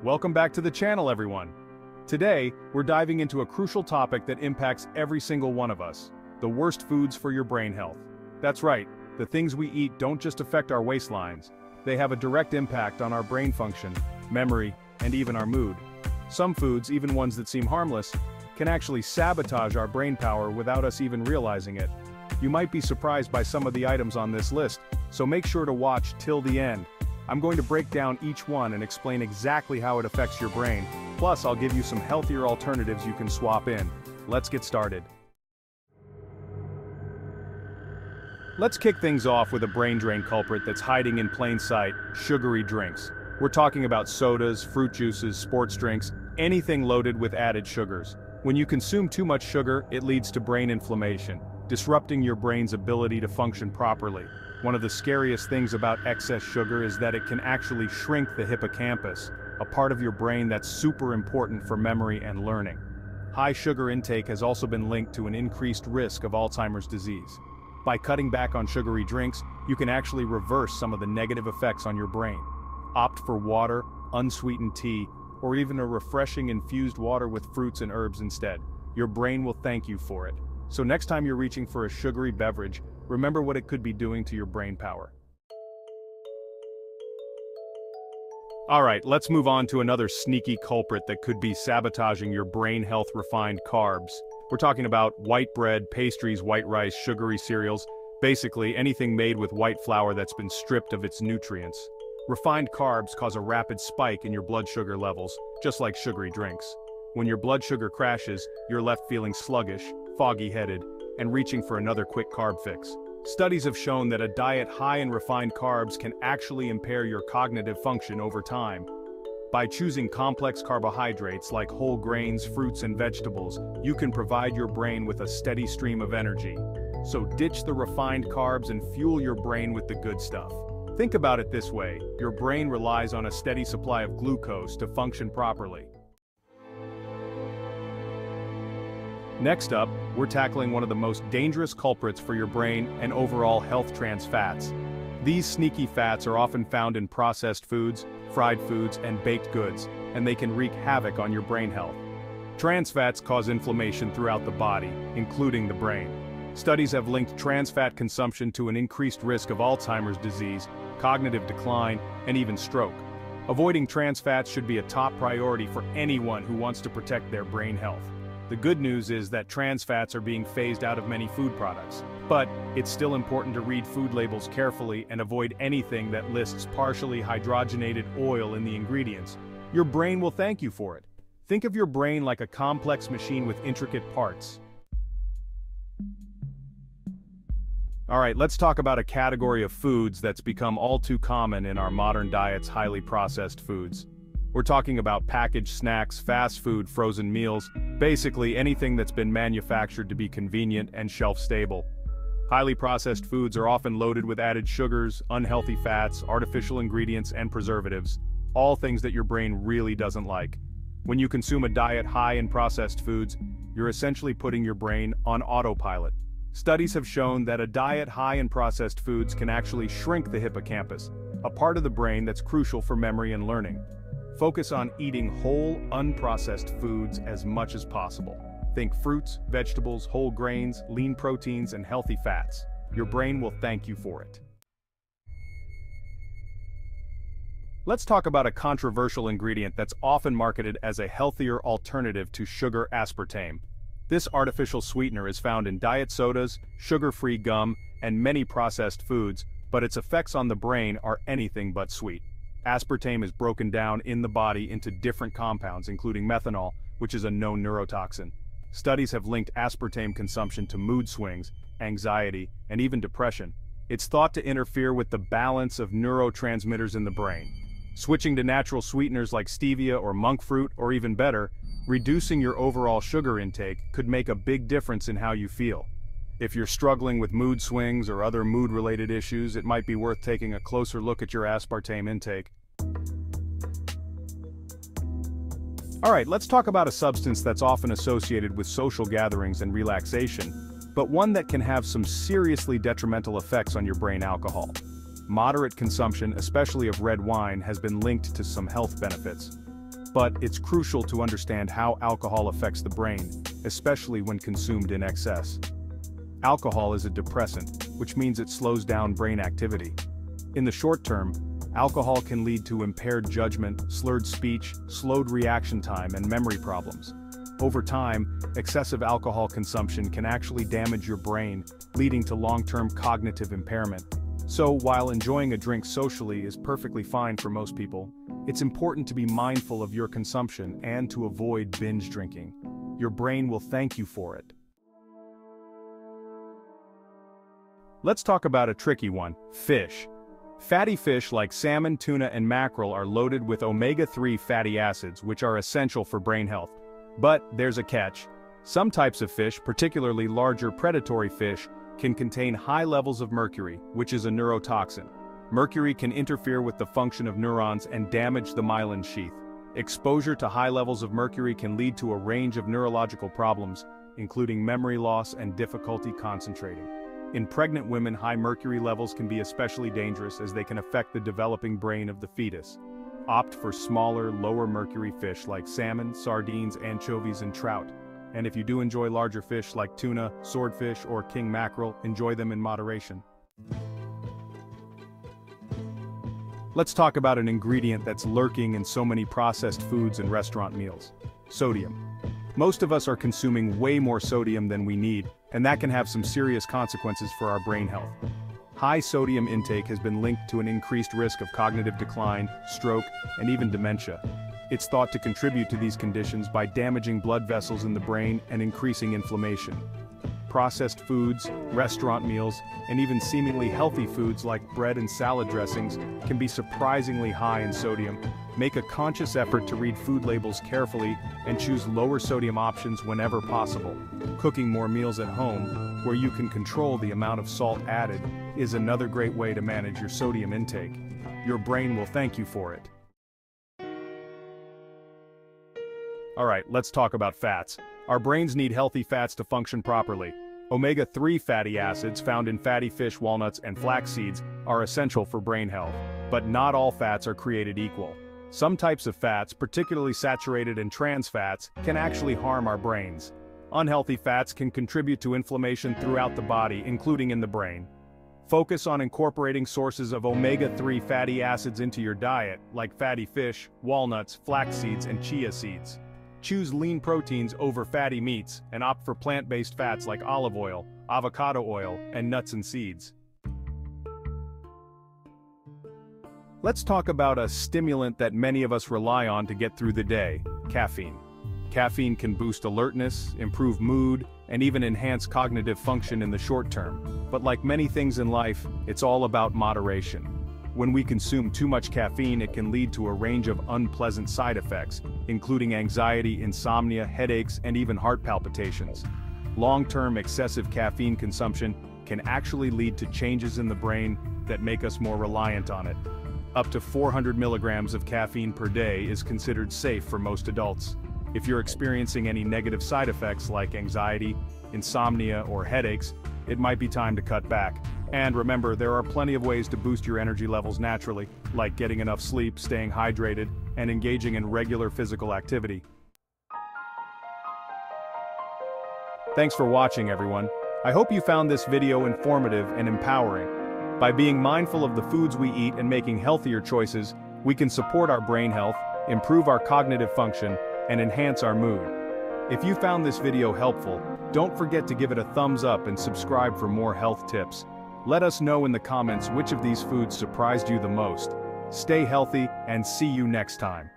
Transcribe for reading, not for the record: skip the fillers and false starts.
Welcome back to the channel, everyone. Today, we're diving into a crucial topic that impacts every single one of us: the worst foods for your brain health. That's right, the things we eat don't just affect our waistlines. They have a direct impact on our brain function, memory, and even our mood. Some foods, even ones that seem harmless, can actually sabotage our brain power without us even realizing it. You might be surprised by some of the items on this list, so make sure to watch till the end. I'm going to break down each one and explain exactly how it affects your brain, plus I'll give you some healthier alternatives you can swap in. Let's get started. Let's kick things off with a brain drain culprit that's hiding in plain sight: sugary drinks. We're talking about sodas, fruit juices, sports drinks, anything loaded with added sugars. When you consume too much sugar, it leads to brain inflammation, disrupting your brain's ability to function properly. One of the scariest things about excess sugar is that it can actually shrink the hippocampus, a part of your brain that's super important for memory and learning. High sugar intake has also been linked to an increased risk of Alzheimer's disease. By cutting back on sugary drinks, you can actually reverse some of the negative effects on your brain. Opt for water, unsweetened tea, or even a refreshing infused water with fruits and herbs instead. Your brain will thank you for it. So next time you're reaching for a sugary beverage, remember what it could be doing to your brain power. Alright, let's move on to another sneaky culprit that could be sabotaging your brain health: refined carbs. We're talking about white bread, pastries, white rice, sugary cereals, basically anything made with white flour that's been stripped of its nutrients. Refined carbs cause a rapid spike in your blood sugar levels, just like sugary drinks. When your blood sugar crashes, you're left feeling sluggish, foggy-headed, and reaching for another quick carb fix. Studies have shown that a diet high in refined carbs can actually impair your cognitive function over time. By choosing complex carbohydrates like whole grains, fruits, and vegetables, you can provide your brain with a steady stream of energy. So ditch the refined carbs and fuel your brain with the good stuff. Think about it this way: your brain relies on a steady supply of glucose to function properly. Next up, we're tackling one of the most dangerous culprits for your brain and overall health: trans fats. These sneaky fats are often found in processed foods, fried foods, and baked goods, and they can wreak havoc on your brain health. Trans fats cause inflammation throughout the body, including the brain. Studies have linked trans fat consumption to an increased risk of Alzheimer's disease, cognitive decline, and even stroke. Avoiding trans fats should be a top priority for anyone who wants to protect their brain health. The good news is that trans fats are being phased out of many food products, but it's still important to read food labels carefully and avoid anything that lists partially hydrogenated oil in the ingredients. Your brain will thank you for it. Think of your brain like a complex machine with intricate parts. Alright, let's talk about a category of foods that's become all too common in our modern diets: highly processed foods. We're talking about packaged snacks, fast food, frozen meals, basically anything that's been manufactured to be convenient and shelf-stable. Highly processed foods are often loaded with added sugars, unhealthy fats, artificial ingredients, and preservatives, all things that your brain really doesn't like. When you consume a diet high in processed foods, you're essentially putting your brain on autopilot. Studies have shown that a diet high in processed foods can actually shrink the hippocampus, a part of the brain that's crucial for memory and learning. Focus on eating whole, unprocessed foods as much as possible. Think fruits, vegetables, whole grains, lean proteins, and healthy fats. Your brain will thank you for it. Let's talk about a controversial ingredient that's often marketed as a healthier alternative to sugar: aspartame. This artificial sweetener is found in diet sodas, sugar-free gum, and many processed foods, but its effects on the brain are anything but sweet. Aspartame is broken down in the body into different compounds, including methanol, which is a known neurotoxin. Studies have linked aspartame consumption to mood swings, anxiety, and even depression. It's thought to interfere with the balance of neurotransmitters in the brain. Switching to natural sweeteners like stevia or monk fruit, or even better, reducing your overall sugar intake, could make a big difference in how you feel. If you're struggling with mood swings or other mood-related issues, it might be worth taking a closer look at your aspartame intake. Alright, let's talk about a substance that's often associated with social gatherings and relaxation, but one that can have some seriously detrimental effects on your brain: alcohol. Moderate consumption, especially of red wine, has been linked to some health benefits. But it's crucial to understand how alcohol affects the brain, especially when consumed in excess. Alcohol is a depressant, which means it slows down brain activity. In the short term, alcohol can lead to impaired judgment, slurred speech, slowed reaction time, and memory problems. Over time, excessive alcohol consumption can actually damage your brain, leading to long-term cognitive impairment. So, while enjoying a drink socially is perfectly fine for most people, it's important to be mindful of your consumption and to avoid binge drinking. Your brain will thank you for it. Let's talk about a tricky one: fish. Fatty fish like salmon, tuna, and mackerel are loaded with omega-3 fatty acids, which are essential for brain health. But there's a catch. Some types of fish, particularly larger predatory fish, can contain high levels of mercury, which is a neurotoxin. Mercury can interfere with the function of neurons and damage the myelin sheath. Exposure to high levels of mercury can lead to a range of neurological problems, including memory loss and difficulty concentrating. In pregnant women, high mercury levels can be especially dangerous as they can affect the developing brain of the fetus. Opt for smaller, lower mercury fish like salmon, sardines, anchovies, and trout. And if you do enjoy larger fish like tuna, swordfish, or king mackerel, enjoy them in moderation. Let's talk about an ingredient that's lurking in so many processed foods and restaurant meals: sodium. Most of us are consuming way more sodium than we need, and that can have some serious consequences for our brain health. High sodium intake has been linked to an increased risk of cognitive decline, stroke, and even dementia. It's thought to contribute to these conditions by damaging blood vessels in the brain and increasing inflammation. Processed foods, restaurant meals, and even seemingly healthy foods like bread and salad dressings can be surprisingly high in sodium. Make a conscious effort to read food labels carefully and choose lower sodium options whenever possible. Cooking more meals at home, where you can control the amount of salt added, is another great way to manage your sodium intake. Your brain will thank you for it. Alright, let's talk about fats. Our brains need healthy fats to function properly. Omega-3 fatty acids found in fatty fish, walnuts, and flax seeds are essential for brain health. But not all fats are created equal. Some types of fats, particularly saturated and trans fats, can actually harm our brains. Unhealthy fats can contribute to inflammation throughout the body, including in the brain. Focus on incorporating sources of omega-3 fatty acids into your diet, like fatty fish, walnuts, flax seeds, and chia seeds. Choose lean proteins over fatty meats, and opt for plant-based fats like olive oil, avocado oil, and nuts and seeds. Let's talk about a stimulant that many of us rely on to get through the day: caffeine. Caffeine can boost alertness, improve mood, and even enhance cognitive function in the short term. But like many things in life, it's all about moderation. When we consume too much caffeine, it can lead to a range of unpleasant side effects, including anxiety, insomnia, headaches, and even heart palpitations. Long-term excessive caffeine consumption can actually lead to changes in the brain that make us more reliant on it. Up to 400 milligrams of caffeine per day is considered safe for most adults. If you're experiencing any negative side effects like anxiety, insomnia, or headaches, it might be time to cut back. And remember, there are plenty of ways to boost your energy levels naturally, like getting enough sleep, staying hydrated, and engaging in regular physical activity. Thanks for watching, everyone. I hope you found this video informative and empowering. By being mindful of the foods we eat and making healthier choices, we can support our brain health, improve our cognitive function, and enhance our mood. If you found this video helpful, don't forget to give it a thumbs up and subscribe for more health tips. Let us know in the comments which of these foods surprised you the most. Stay healthy and see you next time.